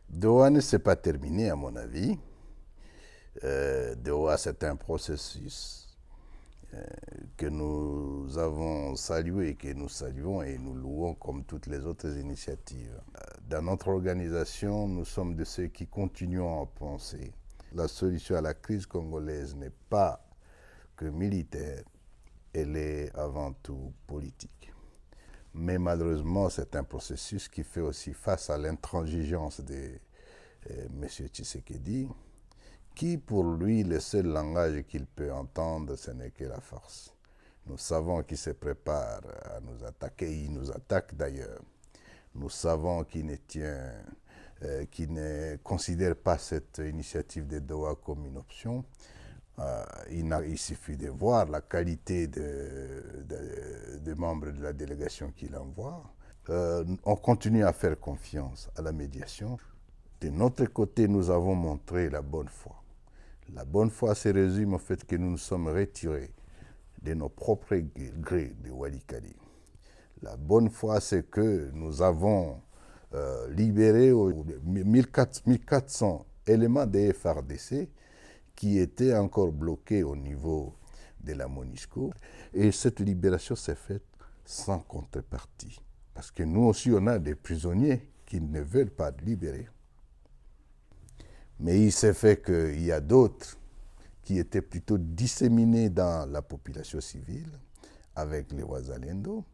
Doha ne s'est pas terminé, à mon avis. Doha, c'est un processus que nous avons salué, que nous saluons et nous louons comme toutes les autres initiatives. Dans notre organisation, nous sommes de ceux qui continuons à penser. La solution à la crise congolaise n'est pas que militaire, elle est avant tout politique. Mais malheureusement, c'est un processus qui fait aussi face à l'intransigeance de M. Tshisekedi, qui pour lui, le seul langage qu'il peut entendre, ce n'est que la force. Nous savons qu'il se prépare à nous attaquer, il nous attaque d'ailleurs. Nous savons qu'il ne considère pas cette initiative de Doha comme une option. Il suffit de voir la qualité des membres de la délégation qu'il envoie. On continue à faire confiance à la médiation. De notre côté, nous avons montré la bonne foi. La bonne foi se résume au fait que nous nous sommes retirés de nos propres grés de Walikali. La bonne foi, c'est que nous avons libéré 1400 éléments des FARDC qui étaient encore bloqués au niveau de la MONUSCO. Et cette libération s'est faite sans contrepartie. Parce que nous aussi, on a des prisonniers qui ne veulent pas libérer. Mais il s'est fait qu'il y a d'autres qui étaient plutôt disséminés dans la population civile avec les Wazalendo.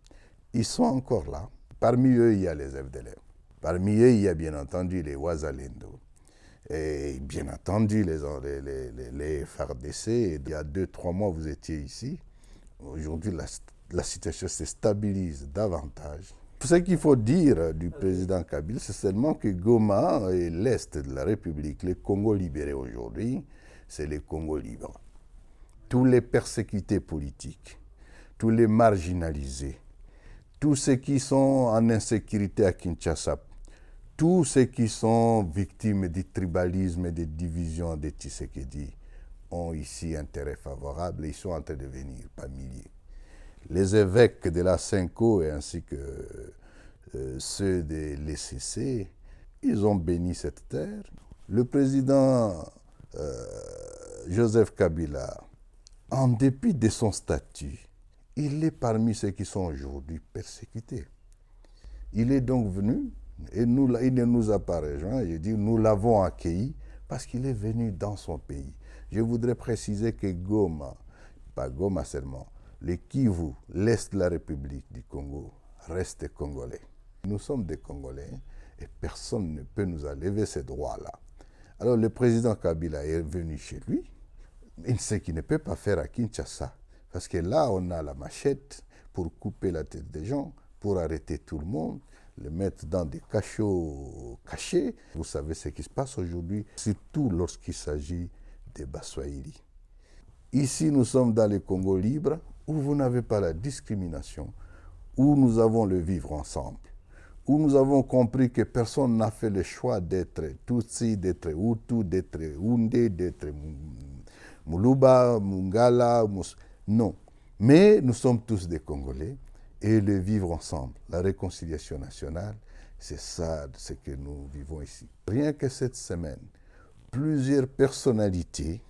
Ils sont encore là. Parmi eux, il y a les FDLR. Parmi eux, il y a bien entendu les Wazalendo. Et bien entendu, les FARDC. Il y a 2-3 mois, vous étiez ici. Aujourd'hui, la situation se stabilise davantage. Ce qu'il faut dire du président Kabila, c'est seulement que Goma et l'Est de la République, les Congo libérés aujourd'hui, c'est les Congo libres. Tous les persécutés politiques, tous les marginalisés, tous ceux qui sont en insécurité à Kinshasa, tous ceux qui sont victimes du tribalisme et des divisions de Tshisekedi ont ici intérêt favorable et ils sont en train de venir par milliers. Les évêques de la Cinco ainsi que ceux de l'ECC, ils ont béni cette terre. Le président Joseph Kabila, en dépit de son statut, il est parmi ceux qui sont aujourd'hui persécutés. Il est donc venu, et il ne nous a pas rejoints, je dis nous l'avons accueilli parce qu'il est venu dans son pays. Je voudrais préciser que Goma, pas Goma seulement, le Kivu, l'Est de la République du Congo, reste congolais. Nous sommes des Congolais et personne ne peut nous enlever ces droits-là. Alors le président Kabila est venu chez lui, il sait qu'il ne peut pas faire à Kinshasa, parce que là on a la machette pour couper la tête des gens, pour arrêter tout le monde, les mettre dans des cachots cachés. Vous savez ce qui se passe aujourd'hui, surtout lorsqu'il s'agit des Baswahili. Ici, nous sommes dans le Congo libre, où vous n'avez pas la discrimination, où nous avons le vivre ensemble, où nous avons compris que personne n'a fait le choix d'être Tutsi, d'être Hutu, d'être Houndé, d'être Muluba, Mungala, non. Mais nous sommes tous des Congolais et le vivre ensemble, la réconciliation nationale, c'est ça ce que nous vivons ici. Rien que cette semaine, plusieurs personnalités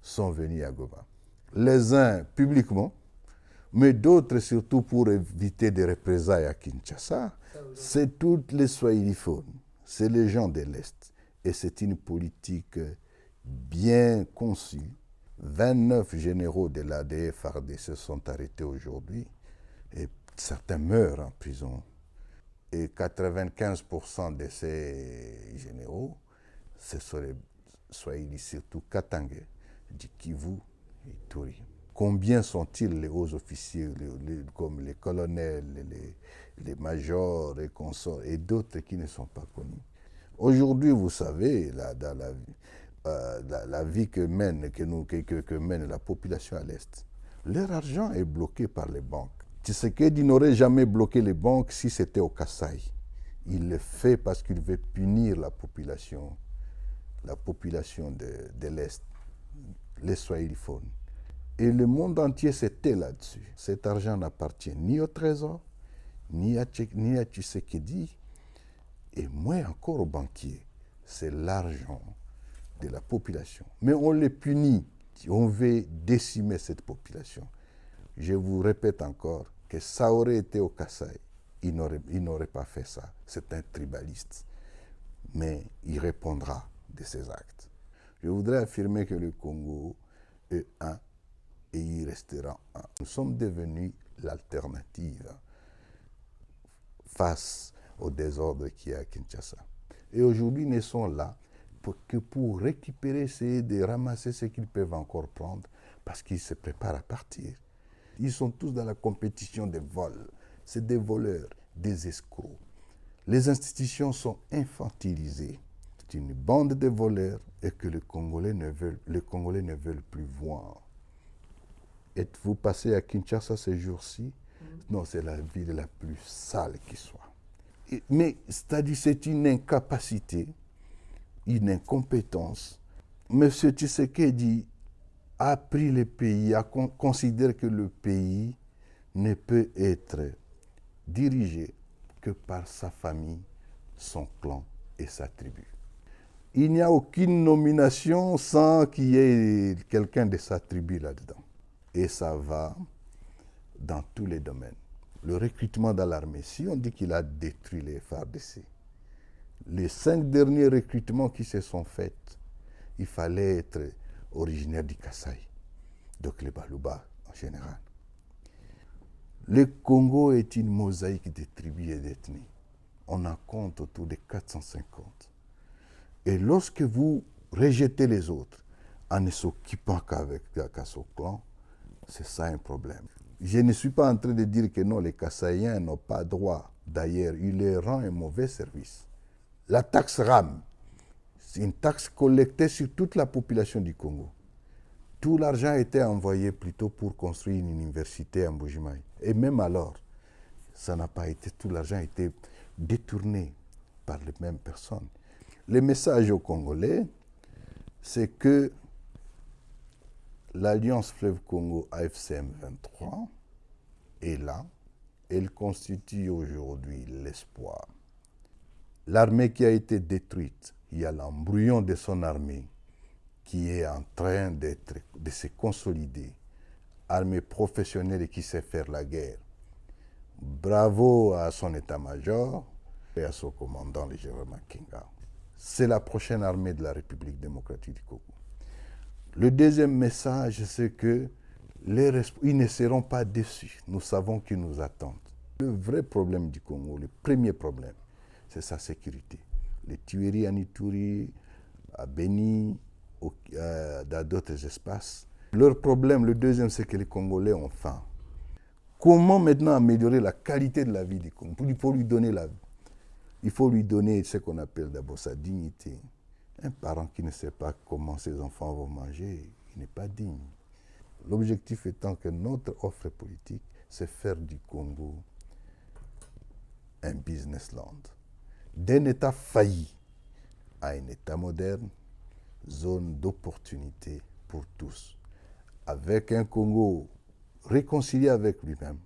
sont venus à Goma. Les uns publiquement, mais d'autres surtout pour éviter des représailles à Kinshasa. C'est toutes les Swahiliphones, c'est les gens de l'Est. Et c'est une politique bien conçue. 29 généraux de l'ADF-RDC sont arrêtés aujourd'hui et certains meurent en prison. Et 95% de ces généraux, ce sont les Swahili, surtout Katangé, du Kivu et Touri. Combien sont-ils les hauts officiers, comme les colonels, les majors, les consorts, et d'autres qui ne sont pas connus? Aujourd'hui, vous savez, dans la vie que mène la population à l'Est, leur argent est bloqué par les banques. Tshisekedi n'aurait jamais bloqué les banques si c'était au Kasaï. Il le fait parce qu'il veut punir la population de l'Est, les Swahiliphones. Et le monde entier s'était là-dessus. Cet argent n'appartient ni au Trésor, ni à Tshisekedi, et moins encore aux banquiers. c'est l'argent de la population. Mais on les punit, on veut décimer cette population. Je vous répète encore que ça aurait été au Kasaï, il n'aurait pas fait ça. C'est un tribaliste. Mais il répondra de ses actes. Je voudrais affirmer que le Congo est un et il restera un. Nous sommes devenus l'alternative face au désordre qu'il y a à Kinshasa. Et aujourd'hui, ils sont là pour récupérer, essayer de ramasser ce qu'ils peuvent encore prendre parce qu'ils se préparent à partir. Ils sont tous dans la compétition des vols. C'est des voleurs, des escrocs. Les institutions sont infantilisées. C'est une bande de voleurs et que les Congolais ne veulent plus voir. Êtes-vous passé à Kinshasa ces jours-ci? Non, c'est la ville la plus sale qui soit. Mais c'est-à-dire c'est une incapacité, une incompétence. M. Tshisekedi a pris le pays, considère que le pays ne peut être dirigé que par sa famille, son clan et sa tribu. Il n'y a aucune nomination sans qu'il y ait quelqu'un de sa tribu là-dedans. Et ça va dans tous les domaines. Le recrutement dans l'armée, si on dit qu'il a détruit les FARDC, les 5 derniers recrutements qui se sont faits, il fallait être originaire du Kasaï, donc les Baluba en général. Le Congo est une mosaïque de tribus et d'ethnies. On en compte autour de 450. Et lorsque vous rejetez les autres en ne s'occupant qu'à son clan, c'est ça un problème. Je ne suis pas en train de dire que non, les Kassaïens n'ont pas droit. D'ailleurs, il leur rend un mauvais service. La taxe RAM, c'est une taxe collectée sur toute la population du Congo. Tout l'argent a été envoyé plutôt pour construire une université à Mbujimaï. Et même alors, ça n'a pas été, tout l'argent a été détourné par les mêmes personnes. Le message aux Congolais, c'est que l'Alliance Fleuve Congo AFCM 23 est là. Elle constitue aujourd'hui l'espoir. L'armée qui a été détruite, il y a l'embryon de son armée qui est en train de se consolider. Armée professionnelle et qui sait faire la guerre. Bravo à son état-major et à son commandant, le général Makenga. C'est la prochaine armée de la République démocratique du Congo. Le deuxième message, c'est que ils ne seront pas déçus. Nous savons qu'ils nous attendent. Le vrai problème du Congo, le premier problème, c'est sa sécurité. Les tueries à Ituri, à Beni, dans d'autres espaces. Leur problème, le deuxième, c'est que les Congolais ont faim. Comment maintenant améliorer la qualité de la vie du Congo? Il faut lui donner la vie. Il faut lui donner ce qu'on appelle d'abord sa dignité. Un parent qui ne sait pas comment ses enfants vont manger, il n'est pas digne. L'objectif étant que notre offre politique, c'est faire du Congo un business land. D'un État failli à un État moderne, zone d'opportunité pour tous. Avec un Congo réconcilié avec lui-même,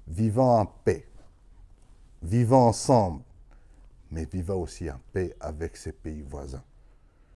vivant en paix, vivant ensemble, mais vivant aussi en paix avec ses pays voisins.